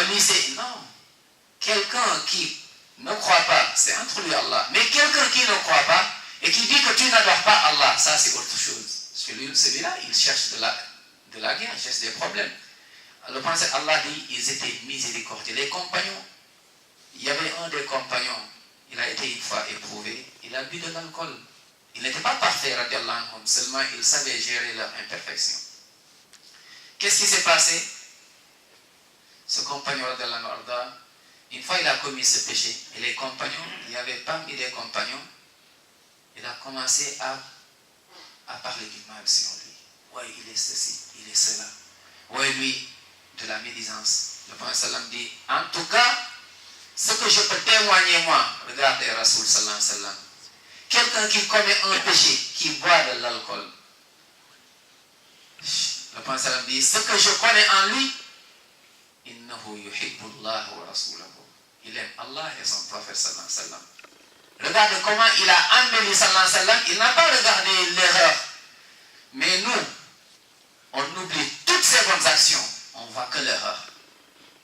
lui c'est non. Quelqu'un qui ne croit pas, c'est entre lui et Allah. Mais quelqu'un qui ne croit pas et qui dit que tu n'adores pas Allah, ça c'est autre chose. Celui-là, il cherche de la guerre, il cherche des problèmes. Le prophète Allah dit, ils étaient miséricordieux. Les compagnons, il y avait un des compagnons, il a été une fois éprouvé, il a bu de l'alcool. Il n'était pas parfait, radiallahu anhum, seulement il savait gérer leur imperfection. Qu'est-ce qui s'est passé? Ce compagnon, radiallahu anhu, une fois il a commis ce péché, et les compagnons, il y avait parmi les compagnons, il a commencé à parler du mal sur lui. Ouais, il est ceci, il est cela. Ouais, lui, de la médisance. Le prophète dit, en tout cas, ce que je peux témoigner moi, regardez Rasoul sallallahu alayhi wa sallam, quelqu'un qui commet un péché, qui boit de l'alcool. Le prophète dit, ce que je connais en lui, innahu yuhibbullah wa rasulahu. Il aime Allah et son prophète sallallahu alayhi wa sallam. Regardez comment il a embelli sallallahu alayhi wa sallam. Il n'a pas regardé l'erreur. Mais nous, on oublie toutes ces bonnes actions. On voit que l'erreur.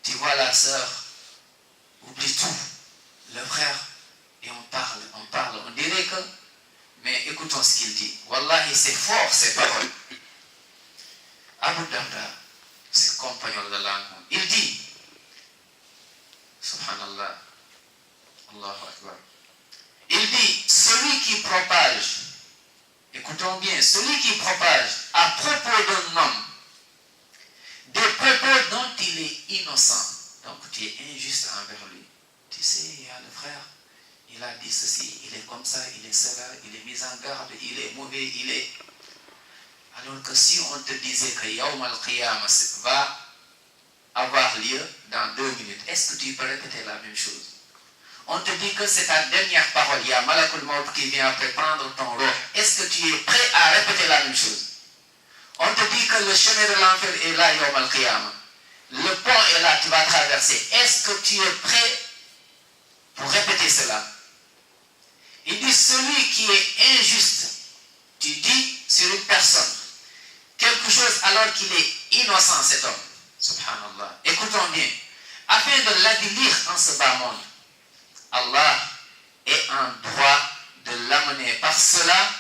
Tu vois la sœur, oublie tout. Le frère, et on parle. On dirait que, mais écoutons ce qu'il dit. Wallahi, c'est fort ces paroles. Abu Darda, c'est compagnon de l'âme. Il dit, subhanallah, Allahu Akbar. Il dit, celui qui propage, écoutons bien, celui qui propage à propos d'un homme des propos dont il est innocent, donc tu es injuste envers lui. Tu sais, il y a le frère, il a dit ceci, il est comme ça, il est cela, il est mis en garde, il est mauvais, il est... Alors que si on te disait que Yawm al-Qiyamah va avoir lieu dans 2 minutes, est-ce que tu peux répéter la même chose? On te dit que c'est ta dernière parole, il y a Malakul Maut qui vient après prendre ton roh. Est-ce que tu es prêt à répéter la même chose? On te dit que le chemin de l'enfer est là, Yawm al-Qiyamah. Le pont est là, tu vas traverser. Est-ce que tu es prêt pour répéter cela? Il dit, celui qui est injuste, tu dis sur une personne quelque chose alors qu'il est innocent, cet homme. Subhanallah. Écoutons bien. Afin de l'avilir en ce bas monde, Allah est en droit de l'amener par cela,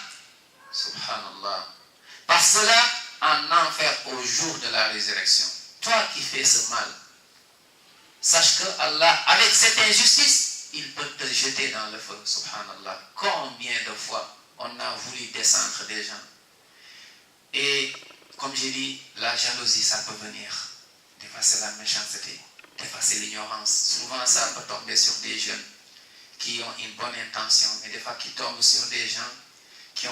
subhanallah, par cela en enfer au jour de la résurrection. Toi qui fais ce mal, sache que Allah, avec cette injustice, il peut te jeter dans le feu, subhanallah. Combien de fois on a voulu descendre des gens? Et comme j'ai dit, la jalousie, ça peut venir. Des fois, c'est la méchanceté. Des fois, c'est l'ignorance. Souvent, ça peut tomber sur des jeunes qui ont une bonne intention, mais des fois, qui tombent sur des gens qui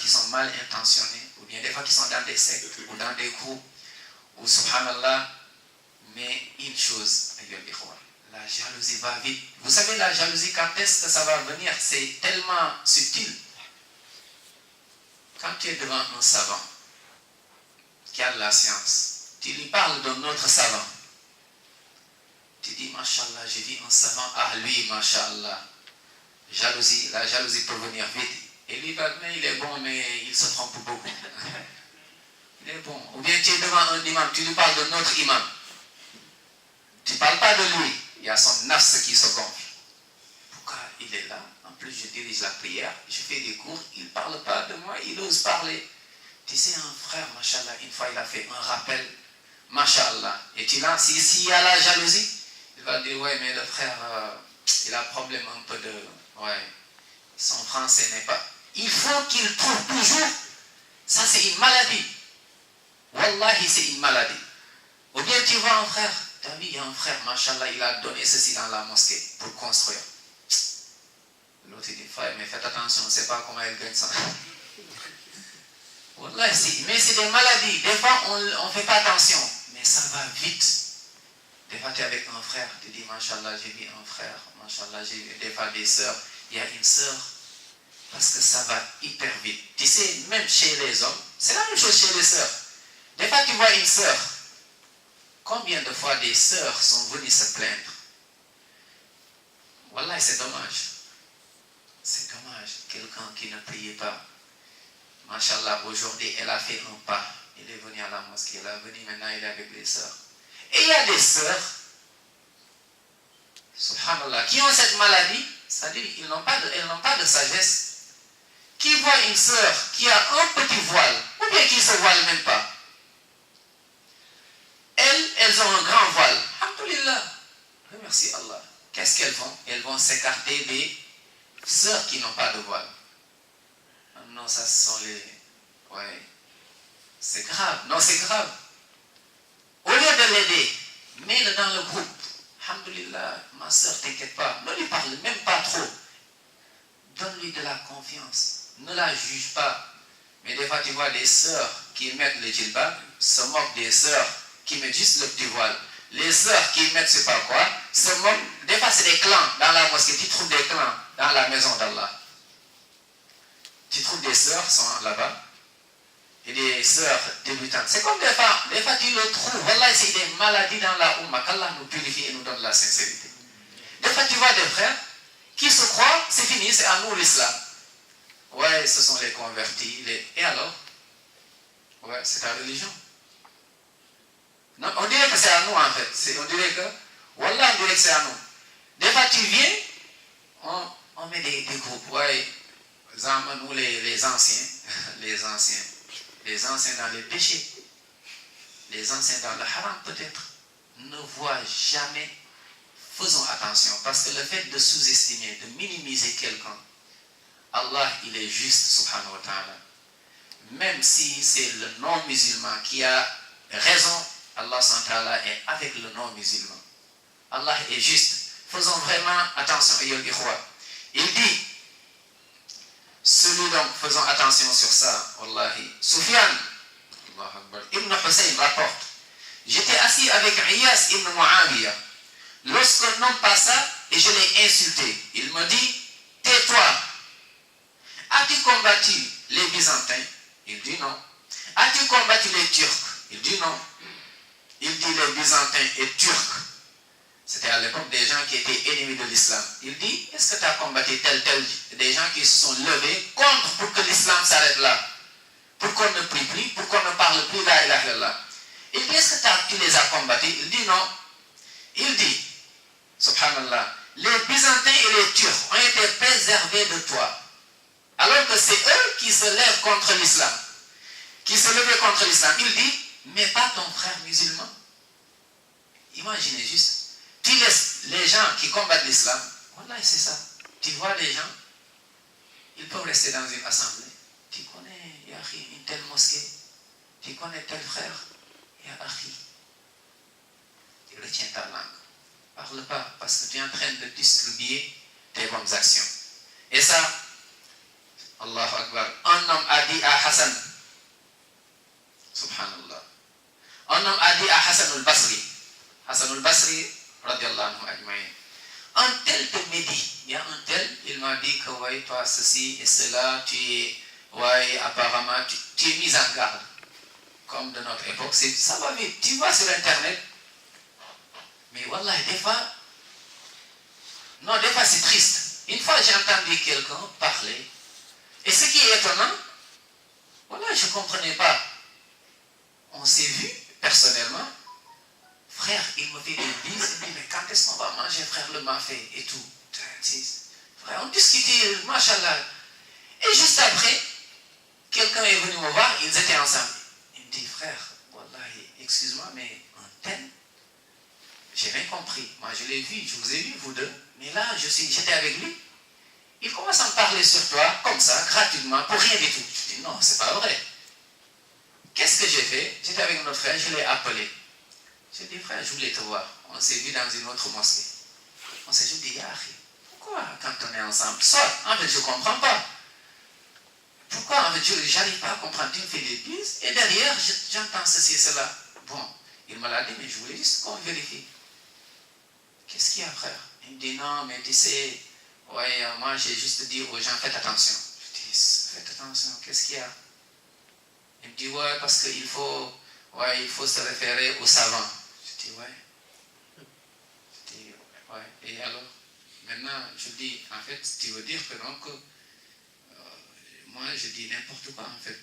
sont mal intentionnés, ou bien des fois, qui sont dans des sectes ou dans des groupes, ou subhanallah. Mais une chose, la jalousie va vite. Vous savez, la jalousie, quand est-ce que ça va venir? C'est tellement subtil. Quand tu es devant un savant qui a de la science, tu lui parles d'un autre savant. Tu dis, Masha'Allah, j'ai vu un savant, ah lui, Masha'Allah. Jalousie, la jalousie peut venir vite. Et lui, il est bon, mais il se trompe beaucoup. Il est bon. Ou bien tu es devant un imam, tu lui parles d'un autre imam. Tu ne parles pas de lui. Il y a son nafs qui se gonfle. Pourquoi il est là? En plus, je dirige la prière, je fais des cours, il ne parle pas de moi, il ose parler. Tu sais, un frère, Masha'Allah, une fois il a fait un rappel, Masha'Allah. Et tu là, s'il y a la jalousie, il va dire, ouais, mais le frère, il a un problème un peu de... Ouais, son français n'est pas... Il faut qu'il trouve toujours... Ça, c'est une maladie. Wallahi, c'est une maladie. Ou bien tu vois un frère, tu as vu, il y a un frère, Masha'Allah, il a donné ceci dans la mosquée pour construire. L'autre, il dit, frère, mais faites attention, on ne sait pas comment il gagne ça. Wallahi, mais c'est des maladies. Des fois, on ne fait pas attention, mais ça va vite. Des fois, tu es avec un frère, tu dis, Masha'Allah, j'ai vu un frère, Masha'Allah, j'ai vu des fois des sœurs. Il y a une sœur, parce que ça va hyper vite. Tu sais, même chez les hommes, c'est la même chose chez les sœurs. Des fois, tu vois une sœur. Combien de fois des sœurs sont venues se plaindre? Wallah, c'est dommage. C'est dommage. Quelqu'un qui ne priait pas. Masha'Allah, aujourd'hui, elle a fait un pas. Elle est venue à la mosquée. Elle est venue maintenant, elle est avec les sœurs. Et il y a des sœurs, subhanallah, qui ont cette maladie, c'est-à-dire elles n'ont pas de sagesse, qui voient une sœur qui a un petit voile, ou bien qui ne se voile même pas. Elles ont un grand voile. Alhamdulillah. Remercie Allah. Qu'est-ce qu'elles font? Elles vont s'écarter des sœurs qui n'ont pas de voile. Non, ça ce sont les... Ouais. C'est grave. Non, c'est grave. Au lieu de l'aider, mets-le dans le groupe. Alhamdulillah, ma sœur, t'inquiète pas. Ne lui parle même pas trop. Donne-lui de la confiance. Ne la juge pas. Mais des fois, tu vois des sœurs qui mettent le djilbab, se moquent des sœurs qui mettent juste le petit voile. Les sœurs qui mettent je ne sais pas quoi, se moquent. Des fois, c'est des clans dans la mosquée. Tu trouves des clans dans la maison d'Allah. Tu trouves des sœurs qui sont là-bas. Et des sœurs débutantes. C'est comme des fois tu le trouves. Voilà, c'est des maladies dans la Ummah. Qu'Allah nous purifie et nous donne la sincérité. Des fois, tu vois des frères qui se croient, c'est fini, c'est à nous l'islam. Ouais, ce sont les convertis. Et alors? Ouais, c'est ta religion. Non, on dirait que c'est à nous en fait. On dirait que, Wallah, on dirait que c'est à nous. Des fois, tu viens, on met des groupes. Ouais, nous les anciens, les anciens dans les péchés, les anciens dans le haram peut-être, ne voient jamais. Faisons attention, parce que le fait de sous-estimer, de minimiser quelqu'un, Allah, il est juste, subhanahu wa ta'ala. Même si c'est le non-musulman qui a raison, Allah subhanahu wa ta'ala est avec le non-musulman. Allah est juste. Faisons vraiment attention, il dit, celui donc, faisons attention sur ça, wallahi. Sufyan, Ibn Hussein rapporte, j'étais assis avec Iyas ibn Muawiyah. Lorsqu'un homme passa et je l'ai insulté, il me dit, tais-toi. As-tu combattu les Byzantins? Il dit non. As-tu combattu les Turcs? Il dit non. Il dit les Byzantins et Turcs. C'était à l'époque des gens qui étaient ennemis de l'islam. Il dit, est-ce que tu as combattu tel, des gens qui se sont levés contre pour que l'islam s'arrête là? Pour qu'on ne prie plus, pour qu'on ne parle plus la ilaha illallah. Il dit, est-ce que tu les as combattus? Il dit non. Il dit, subhanallah, les Byzantins et les Turcs ont été préservés de toi. Alors que c'est eux qui se lèvent contre l'islam. Qui se levaient contre l'islam. Il dit, mais pas ton frère musulman. Imaginez juste. Tu laisses les gens qui combattent l'islam. Voilà, c'est ça. Tu vois les gens, ils peuvent rester dans une assemblée. Tu connais, Yahi, une telle mosquée. Tu connais tel frère. Yahi. Tu retiens ta langue. Parle pas, parce que tu es en train de distribuer tes bonnes actions. Et ça, Allahu Akbar. Un homme a dit à Hassan, subhanallah, un homme a dit à Hassan al-Basri, radiallahu anhu ajmaïn, un tel te médit, il y a un tel, il m'a dit que, ouais, toi, ceci et cela, ouais, apparemment, tu es mis en garde, comme de notre époque, ça va vite, tu vas sur Internet, mais wallah, des fois c'est triste. Une fois, j'ai entendu quelqu'un parler, et ce qui est étonnant, voilà, je ne comprenais pas. On s'est vu personnellement. Frère, il me fait des bises. Il me dit, mais quand est-ce qu'on va manger, frère, le mafé et tout? Frère, on discutait, machallah. Et juste après, quelqu'un est venu me voir, ils étaient ensemble. Il me dit, frère, wallah, excuse-moi, mais un tel, j'ai rien compris. Moi, je l'ai vu, je vous ai vu, vous deux. Mais là, j'étais avec lui. Il commence à me parler sur toi, comme ça, gratuitement, pour rien du tout. Je dis, non, c'est pas vrai. Qu'est-ce que j'ai fait? J'étais avec notre frère, je l'ai appelé. J'ai dit, frère, je voulais te voir. On s'est vu dans une autre mosquée. On s'est dit, Yahi, pourquoi quand on est ensemble? Soit, en fait, je ne comprends pas. Pourquoi, en fait, je n'arrive pas à comprendre. Tu me fais des bises, et derrière, j'entends ceci et cela. Bon, il me l'a dit, mais je voulais juste qu'on vérifie. Qu'est-ce qu'il y a, frère? Il me dit, non, mais tu sais, ouais, moi, j'ai juste dit aux gens, faites attention. Je dis, faites attention, qu'est-ce qu'il y a? Il me dit, ouais, parce qu'il faut se référer aux savants. Je dis, ouais. Je dis, ouais. Et alors, maintenant, je dis, en fait, tu veux dire que donc, moi, je dis n'importe quoi, en fait,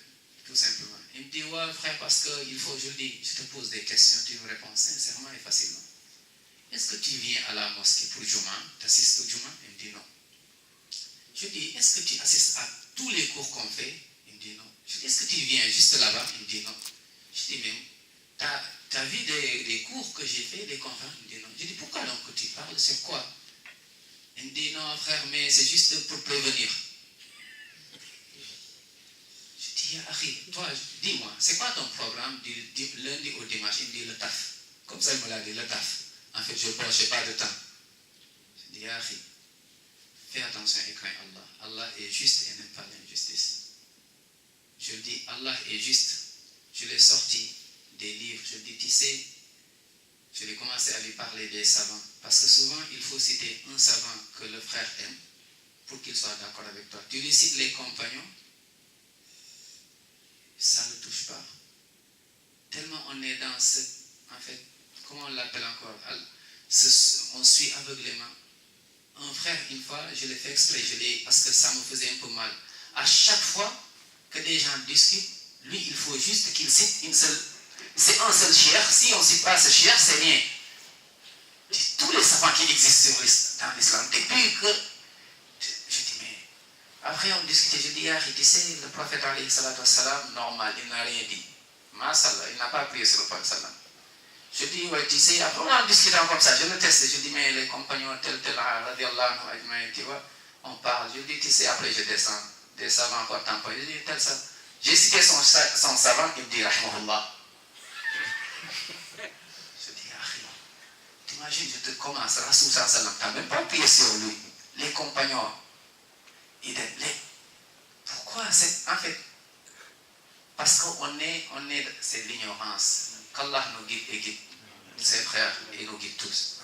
tout simplement. Il me dit, ouais, frère, parce qu'il faut, je dis, je te pose des questions, tu me réponds sincèrement et facilement. est-ce que tu viens à la mosquée pour Juma? Tu assistes au Juma? Il me dit non. Je dis, est-ce que tu assistes à tous les cours qu'on fait? Il me dit non. Je dis, est-ce que tu viens juste là-bas? Il me dit non. Je dis, mais tu as vu des cours que j'ai fait, des conférences? Il me dit non. Je dis, pourquoi donc que tu parles? Sur quoi? Il me dit, non frère, mais c'est juste pour prévenir. Je dis, Harry, toi, dis-moi, c'est quoi ton programme du lundi au dimanche? Il me dit, le taf. Comme ça, il me l'a dit, le taf. En fait, je ne n'ai pas de temps. Je dis, Harry, fais attention et crains Allah. Allah est juste et n'aime pas l'injustice. Je dis, Allah est juste. Je l'ai sorti des livres. Je dis, tu sais, je vais commencer à lui parler des savants. Parce que souvent, il faut citer un savant que le frère aime pour qu'il soit d'accord avec toi. Tu lui cites les compagnons, ça ne touche pas. Tellement on est dans ce... En fait, comment on l'appelle encore? On suit aveuglément. Un frère, une fois, je l'ai fait exprès, parce que ça me faisait un peu mal. À chaque fois que des gens discutent, lui, il faut juste qu'il cite une seule... C'est un seul cheikh. Si on ne cite pas ce cheikh, c'est rien. Tous les savants qui existent dans l'islam, depuis que... Je dis, mais... Après, on discutait, je dis, tu sais, le prophète, alayhi salatu wassalam, normal, il n'a rien dit. Masallah, il n'a pas prié sur le prophète sallam. Je dis, ouais, tu sais, après, on en discutant comme ça, je le teste, je dis, mais les compagnons, tel, tu vois, on parle, je dis, tu sais, après, je descends, des savants contemporains, je dis, tel ça. J'ai cité son savant, il me dit, rahmahullah. Je dis, t'imagines, je te commence, Rasoul sallam, tu n'as même pas prié sur lui. Les compagnons, pourquoi en fait, parce qu'on est, c'est l'ignorance. Qu'Allah nous guide et guide ses frères et nous guide tous.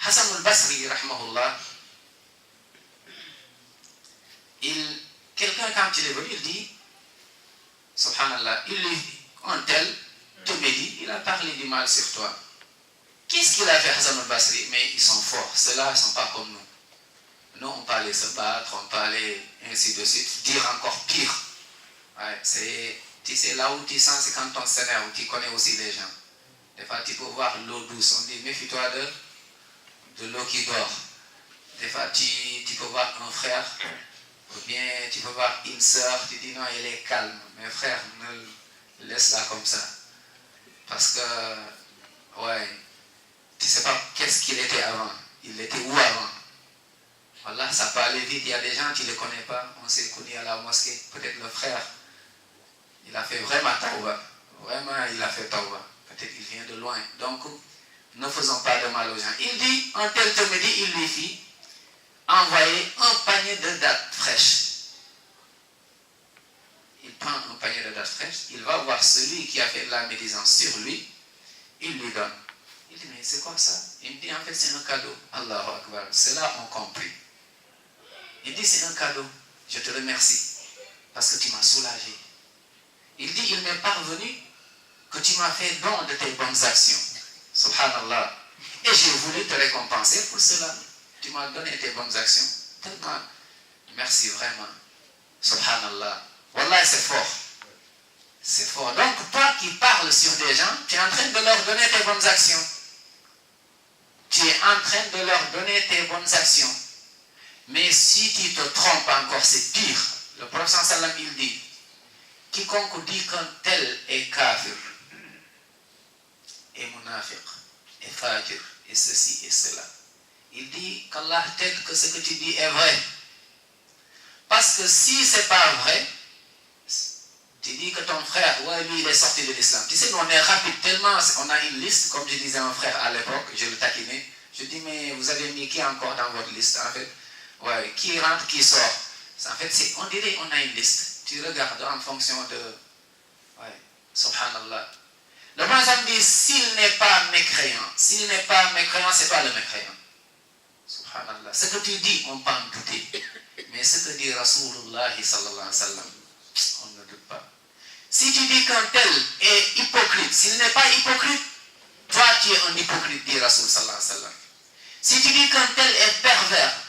Hassan al-Basri, rahmahullah, quelqu'un quand il est venu, il dit, subhanallah, un tel te médit, il a parlé du mal sur toi. Qu'est-ce qu'il a fait Hassan al-Basri? Mais ils sont forts, ceux-là ne sont pas comme nous. Nous, on peut aller se battre, on peut aller ainsi de suite, dire encore pire. Ouais, tu sais, là où tu sens, c'est quand on s'énerve, où tu connais aussi les gens. Des fois, tu peux voir l'eau douce, on dit, méfie-toi de l'eau qui dort. Des fois, tu peux voir un frère, ou bien tu peux voir une soeur, tu dis, non, elle est calme. Mais frère, ne laisse-la comme ça. Parce que, ouais, tu ne sais pas qu'est-ce qu'il était avant. Il était où avant? Voilà, ça peut aller vite. Il y a des gens qui ne le connaissent pas. On s'est connus à la mosquée. Peut-être le frère, il a fait vraiment tawba. Vraiment, il a fait tawba. Peut-être qu'il vient de loin. Donc, ne faisons pas de mal aux gens. Il dit, un tel te me dit, il lui fit envoyer un panier de dattes fraîches. Il prend un panier de dattes fraîches. Il va voir celui qui a fait de la médisance sur lui. Il lui donne. Il dit, mais c'est quoi ça? Il me dit, en fait, c'est un cadeau. Allahu Akbar. Ceux-là ont compris. Il dit, c'est un cadeau. Je te remercie. Parce que tu m'as soulagé. Il dit, il m'est parvenu que tu m'as fait don de tes bonnes actions. Subhanallah. Et j'ai voulu te récompenser pour cela. Tu m'as donné tes bonnes actions. Tellement. Merci vraiment. Subhanallah. Wallah, c'est fort. C'est fort. Donc, toi qui parles sur des gens, tu es en train de leur donner tes bonnes actions. Tu es en train de leur donner tes bonnes actions. Mais si tu te trompes encore, c'est pire. Le prophète sallam, il dit, quiconque dit qu'un tel est kafir, est munafiq, est fajir, et ceci et cela. Il dit qu'Allah t'aide que ce que tu dis est vrai. Parce que si ce n'est pas vrai, tu dis que ton frère, ouais, lui, il est sorti de l'islam. Tu sais, nous, on est rapide tellement, on a une liste, comme je disais à un frère à l'époque, je le taquinais. Je dis, mais vous avez mis qui encore dans votre liste, en fait? Ouais, qui rentre, qui sort. En fait, on dirait on a une liste. Tu regardes en fonction de... Ouais, subhanallah. Le prophète dit, s'il n'est pas mécréant, c'est toi le mécréant. Subhanallah. Ce que tu dis, on peut en douter. Mais ce que dit Rasulullah sallallahu alayhi wa sallam, on ne doute pas. Si tu dis qu'un tel est hypocrite, s'il n'est pas hypocrite, toi tu es un hypocrite, dit Rasul sallallahu alayhi wa sallam. Si tu dis qu'un tel est pervers,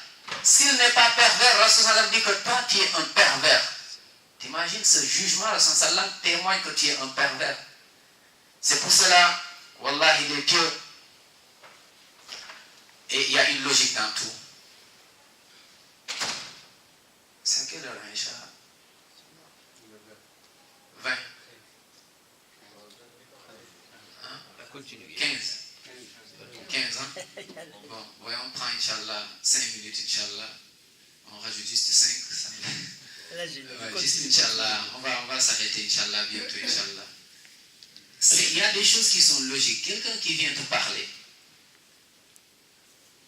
s'il n'est pas pervers, Rasul sallallahu alayhi wa sallam dit que toi tu es un pervers. T'imagines ce jugement, Rasul sallallahu alayhi wa sallam témoigne que tu es un pervers. C'est pour cela, Wallah, les dieux Et il y a une logique dans tout. C'est à quelle heure, Inch'Allah? 20. Hein? 15. 15 ans. Bon, voyons, on prend Inch'Allah 5 minutes, Inch'Allah. On rajoute juste 5. Juste Inch'Allah. On va s'arrêter, Inch'Allah, bientôt, Inch'Allah. Il y a des choses qui sont logiques. Quelqu'un qui vient te parler.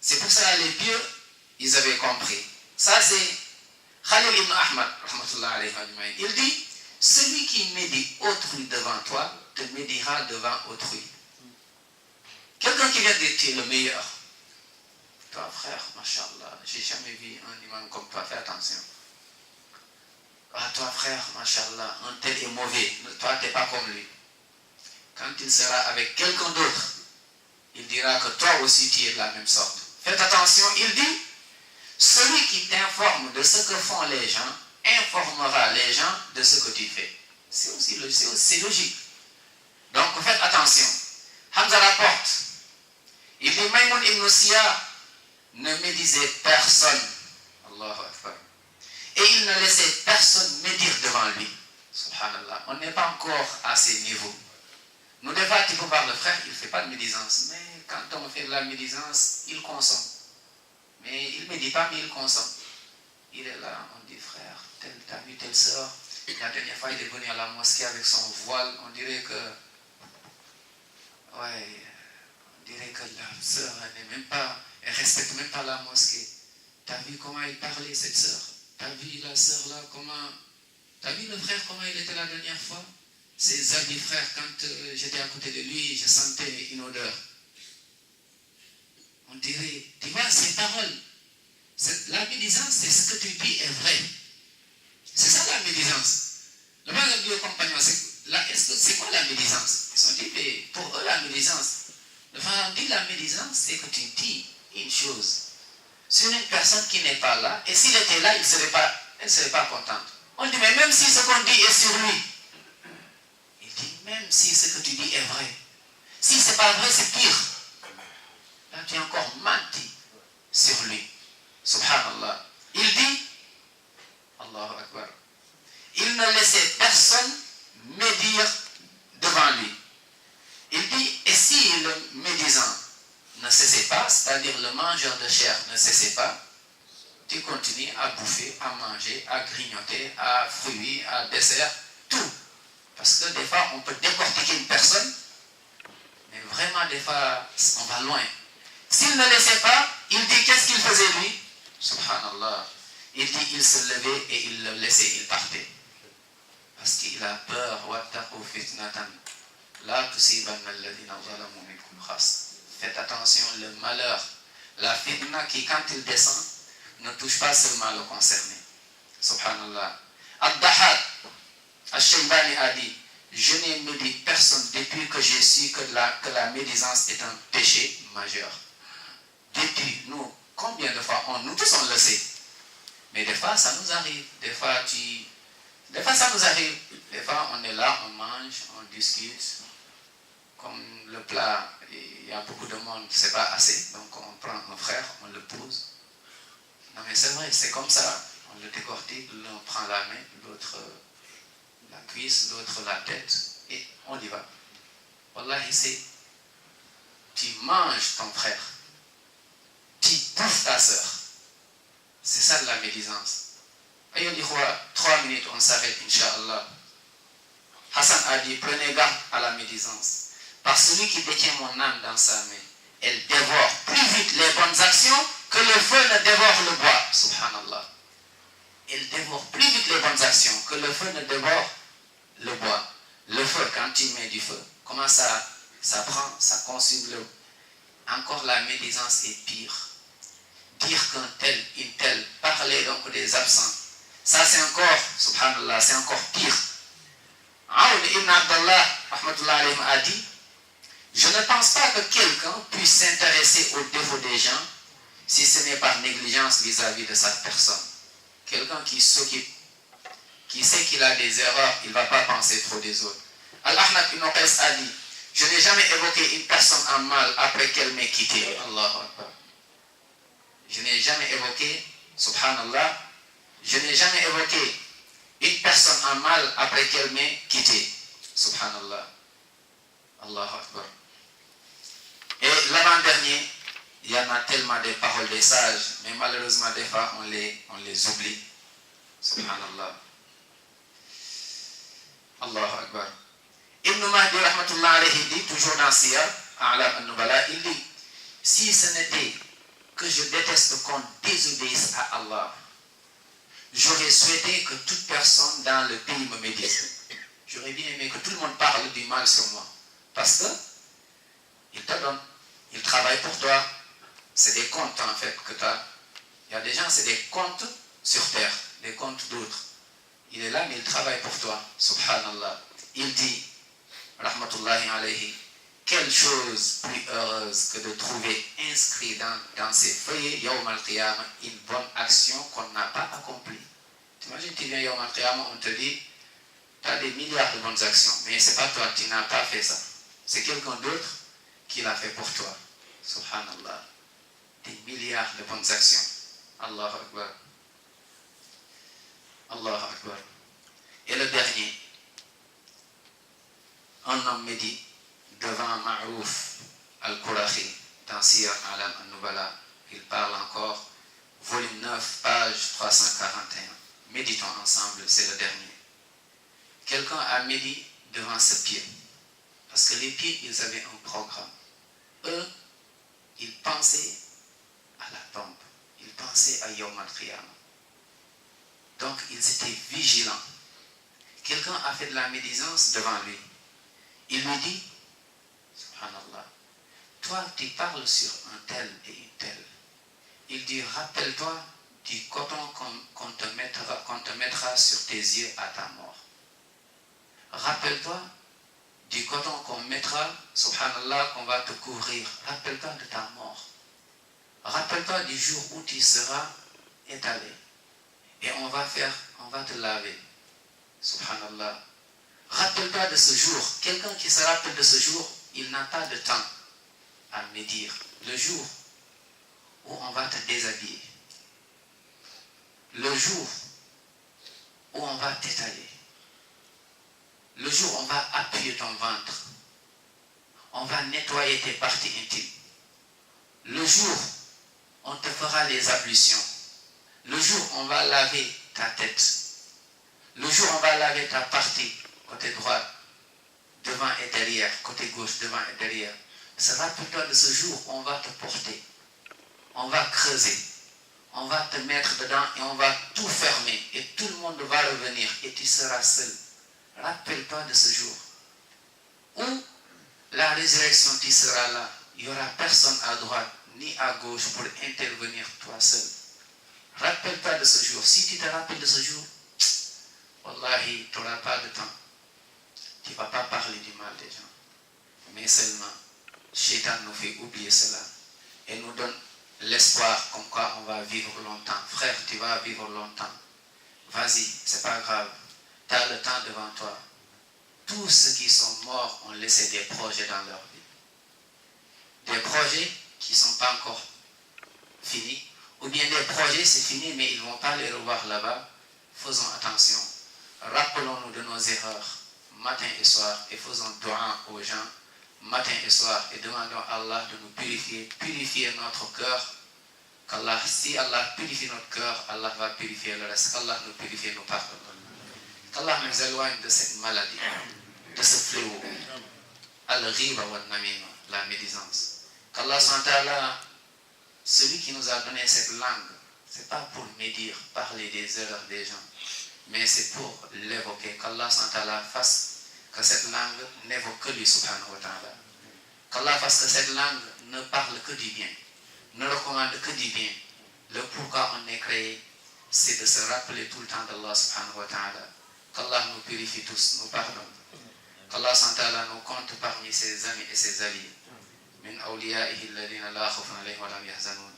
C'est pour ça que les pieux, ils avaient compris. Ça, c'est Khalil ibn Ahmad, il dit, celui qui médit autrui devant toi, te médira devant autrui. Quelqu'un qui vient dire, tu es le meilleur. Toi, frère, machallah, j'ai jamais vu un imam comme toi, fais attention. Ah, toi, frère, machallah, un tel est mauvais, toi, tu n'es pas comme lui. Quand il sera avec quelqu'un d'autre, il dira que toi aussi, tu es de la même sorte. Faites attention, il dit, celui qui t'informe de ce que font les gens, informera les gens de ce que tu fais. C'est logique. Donc, faites attention. Hamza rapporte, il dit, Maïmoun ibn Siya ne médisait personne. Allahu Akbar. Et il ne laissait personne médire devant lui. Subhanallah. On n'est pas encore à ces niveaux. Nous, des fois, tu peux voir le frère, il ne fait pas de médisance. Mais quand on fait de la médisance, il consomme. Mais il ne médit pas, mais il consomme. Il est là, on dit, frère, t'as vu telle soeur. La dernière fois, il est venu à la mosquée avec son voile. On dirait que... Ouais, on dirait que la soeur, elle ne respecte même pas la mosquée. T'as vu comment il parlait, cette soeur? T'as vu la soeur là, comment... T'as vu le frère, comment il était la dernière fois? Ses habits, frère, quand j'étais à côté de lui, je sentais une odeur. On dirait, tu vois, ces paroles, la médisance, c'est ce que tu dis est vrai. C'est ça la médisance. Le père a dit aux compagnons, c'est quoi la médisance? Ils ont dit, mais pour eux, la médisance. Le père dit, la médisance, c'est que tu dis une chose sur une personne qui n'est pas là, et s'il était là, elle ne serait pas contente. On dit, mais même si ce qu'on dit est sur lui, il dit, même si ce que tu dis est vrai, si ce n'est pas vrai, c'est pire. Là, tu as encore menti sur lui. Subhanallah. Il dit, Allahu Akbar, il ne laissait personne médire devant lui. Il dit, et si le médisant ne cessait pas, c'est-à-dire le mangeur de chair ne cessait pas, tu continues à bouffer, à manger, à grignoter, à fruits, à dessert, tout. Parce que des fois, on peut décortiquer une personne, mais vraiment, des fois, on va loin. S'il ne laissait pas, il dit, qu'est-ce qu'il faisait lui? Subhanallah. Il dit, il se levait et il le laissait, il partait. Parce qu'il a peur. Faites attention, le malheur, la fitna qui, quand il descend, ne touche pas seulement le concerné. Subhanallah. Ad-Dahad, Al-Shaybani a dit, je n'ai médit personne depuis que j'ai su que la médisance est un péché majeur. Depuis, nous, combien de fois, nous tous on le sait. Mais des fois, ça nous arrive. Des fois, ça nous arrive. Des fois, on est là, on mange, on discute. Comme le plat, il y a beaucoup de monde, c'est pas assez. Donc, on prend un frère, on le pose. Non, mais c'est vrai, c'est comme ça. On le décortique, l'un prend la main, l'autre la cuisse, l'autre la tête. Et on y va. Wallahi, tu manges ton frère. Tu bouffes ta soeur. C'est ça de la médisance. Ayons dit 3 minutes, on s'arrête, Inch'Allah. Hassan a dit, prenez garde à la médisance. Par celui qui détient mon âme dans sa main, elle dévore plus vite les bonnes actions que le feu ne dévore le bois. Subhanallah. Elle dévore plus vite les bonnes actions que le feu ne dévore le bois. Le feu, quand tu mets du feu, comment ça prend, ça consume le... Encore la médisance est pire. Dire qu'un tel, une telle, parler donc des absents, ça c'est encore, subhanallah, c'est encore pire. Aoun ibn Abdallah, rahmatullah alayhi, a dit, je ne pense pas que quelqu'un puisse s'intéresser aux défauts des gens si ce n'est par négligence vis-à-vis de sa personne. Quelqu'un qui s'occupe, qui sait qu'il a des erreurs, il ne va pas penser trop des autres. Al-Ahnaf ibn Qais a dit, je n'ai jamais évoqué une personne en mal après qu'elle m'ait quitté. Allahu Akbar. n'ai jamais évoqué, subhanallah, je n'ai jamais évoqué une personne en mal après qu'elle m'ait quitté. Subhanallah. Allahu Akbar. Et l'avant-dernier, il y en a tellement des paroles des sages, mais malheureusement, des fois, on les oublie. Subhanallah. Allahu Akbar. Ibn Mahdi, rahmatullah alayhi, dit, toujours dans Siyar, A'lam al-Nubala, il dit, si ce n'était que je déteste qu'on désobéisse à Allah, j'aurais souhaité que toute personne dans le pays me médise. J'aurais bien aimé que tout le monde parle du mal sur moi. Parce que il te donne, il travaille pour toi. C'est des comptes en fait que tu as. Il y a des gens, c'est des comptes sur terre, des comptes d'autres. Il est là, mais il travaille pour toi. Subhanallah. Il dit, rahmatullahi alayhi, quelle chose plus heureuse que de trouver inscrit dans ces feuillets, Yawm al-Qiyamah, une bonne action qu'on n'a pas accomplie. T'imagines, tu viens Yawm al-Qiyamah, on te dit, tu as des milliards de bonnes actions, mais ce n'est pas toi, tu n'as pas fait ça. C'est quelqu'un d'autre qui l'a fait pour toi. Subhanallah. Des milliards de bonnes actions. Allahu Akbar. Allahu Akbar. Et le dernier, un homme me dit, devant Ma'rouf al-Qurahi, dans Siyar A'lam al-Nubala, il parle encore, volume 9, page 341. Méditons ensemble, c'est le dernier. Quelqu'un a médité devant ce pied. Parce que les pieds, ils avaient un programme. Eux, ils pensaient à la tombe. Ils pensaient à Yawm al-Qiyamah. Donc, ils étaient vigilants. Quelqu'un a fait de la médisance devant lui. Il lui dit, subhanallah, toi, tu parles sur un tel et une telle. Il dit, rappelle-toi du coton qu'on te mettra sur tes yeux à ta mort. Rappelle-toi du coton qu'on mettra, subhanallah, qu'on va te couvrir. Rappelle-toi de ta mort. Rappelle-toi du jour où tu seras étalé. Et on va te laver. Subhanallah. Rappelle-toi de ce jour. Quelqu'un qui se rappelle de ce jour, il n'a pas de temps à médire. Le jour où on va te déshabiller. Le jour où on va t'étaler. Le jour où on va appuyer ton ventre. On va nettoyer tes parties intimes. Le jour où on te fera les ablutions. Le jour où on va laver ta tête. Le jour où on va laver ta partie, côté droit, devant et derrière, côté gauche, devant et derrière. Rappelle-toi de ce jour où on va te porter. On va creuser. On va te mettre dedans et on va tout fermer. Et tout le monde va revenir et tu seras seul. Rappelle-toi de ce jour où la résurrection, tu seras là. Il n'y aura personne à droite ni à gauche pour intervenir toi seul. Rappelle-toi de ce jour. Si tu te rappelles de ce jour, wallahi, tu n'auras pas de temps. Tu ne vas pas parler du mal des gens. Mais seulement, Shaitan nous fait oublier cela et nous donne l'espoir comme quoi on va vivre longtemps. Frère, tu vas vivre longtemps. Vas-y, c'est pas grave. Tu as le temps devant toi. Tous ceux qui sont morts ont laissé des projets dans leur vie. Des projets qui ne sont pas encore finis. Ou bien des projets, c'est fini, mais ils ne vont pas les revoir là-bas. Faisons attention. Rappelons-nous de nos erreurs, matin et soir, et faisons dua aux gens, matin et soir, et demandons à Allah de nous purifier notre cœur. Si Allah purifie notre cœur, Allah va purifier le reste. Qu'Allah nous purifie, nous pardonne. Qu'Allah nous éloigne de cette maladie, de ce fléau, al-ghiba wa namima, la médisance. Qu'Allah SWT, celui qui nous a donné cette langue, ce n'est pas pour médire, parler des erreurs des gens, mais c'est pour l'évoquer. Qu'Allah SWT fasse que cette langue n'évoque que lui, subhanahu wa ta'ala. Qu'Allah fasse que cette langue ne parle que du bien, ne recommande que du bien. Le pourquoi on est créé, c'est de se rappeler tout le temps d'Allah subhanahu wa ta'ala. Qu'Allah nous purifie tous, nous pardonne. Qu'Allah SWT nous compte parmi ses amis et ses alliés. من أوليائه الذين لا خوف عليهم ولا يحزنون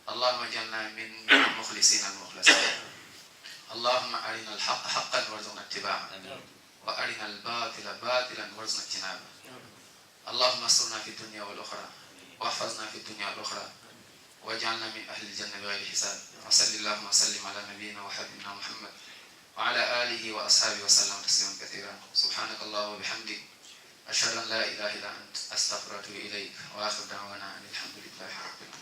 اللهم اجعلنا من المخلصين المخلصين اللهم أرنا الحق حقا وارزقنا اتباعه وأرنا الباطل باطلا وارزقنا اجتنابه اللهم استرنا في الدنيا والأخرى واحفظنا في الدنيا والأخرى واجعلنا من أهل الجنة بغير حساب. وصلى اللهم وسلم على نبينا وحبيبنا محمد وعلى آله وأصحابه وسلم تسليما كثيرا. سبحانك اللهم وبحمدك أشهد أن لا إله إلا أنت أستغفرك وأتوب إليك وآخر دعوانا أن الحمد لله رب العالمين.